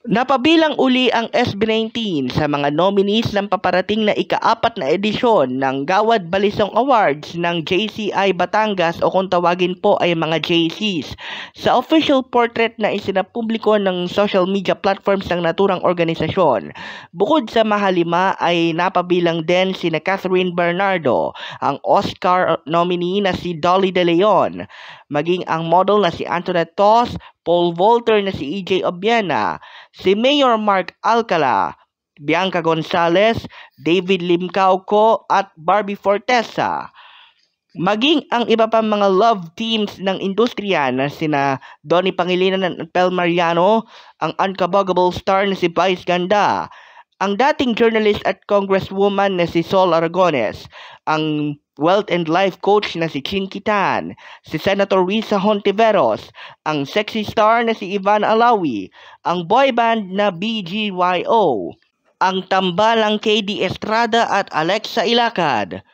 Napabilang uli ang SB19 sa mga nominees ng paparating na ika-4 na edisyon ng Gawad Balisong Awards ng JCI Batangas o kung tawagin po ay mga JCs. Sa official portrait na isinapubliko ng social media platforms ng naturang organisasyon, bukod sa mahalima ay napabilang din sina Catherine Bernardo, ang Oscar nominee na si Dolly De Leon, maging ang model na si Antoinette Tos, Paul Volter na si EJ Obiena, si Mayor Mark Alcala, Bianca Gonzalez, David Limcauco at Barbie Fortesa. Maging ang iba pang mga love teams ng industriya na sina Donnie Pangilinan at Pel Mariano, ang unkabaggable star na si Vice Ganda, ang dating journalist at congresswoman na si Sol Aragones, ang wealth and life coach na si Chinky Tan, si Senator Risa Hontiveros, ang sexy star na si Ivan Alawi, ang boy band na BGYO, ang tambalang KD Estrada at Alexa Ilacad,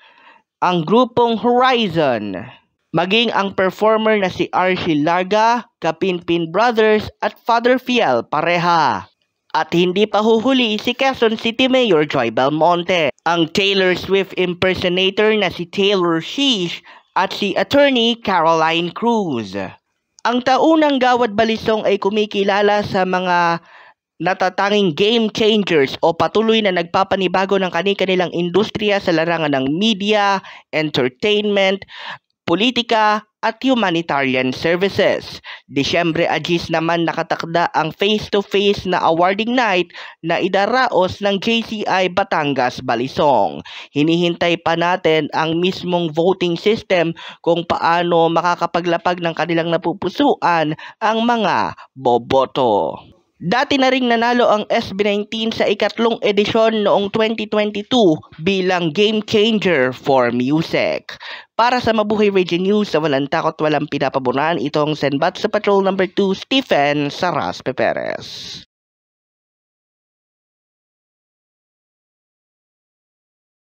ang grupong Horizon, maging ang performer na si Archie Larga, Kapinpin Brothers at Father Fiel pareha. At hindi pa huhuli si Quezon City Mayor Joy Belmonte, ang Taylor Swift impersonator na si Taylor Sheesh at si Attorney Caroline Cruz. Ang taunang Gawad Balisong ay kumikilala sa mga natatanging game changers o patuloy na nagpapanibago ng kani-kanilang industriya sa larangan ng media, entertainment, politika at humanitarian services. Disyembre 10 naman nakatakda ang face-to-face na awarding night na idaraos ng JCI Batangas Balisong. Hinihintay pa natin ang mismong voting system kung paano makakapaglapag ng kanilang napupusuan ang mga boboto. Dati na ring nanalo ang SB19 sa ikatlong edisyon noong 2022 bilang game changer for music. Para sa Mabuhay Radio News sa walang takot walang pinapaboran, itong Senbat sa Patrol No. 2 Stephen Saraspe Perez.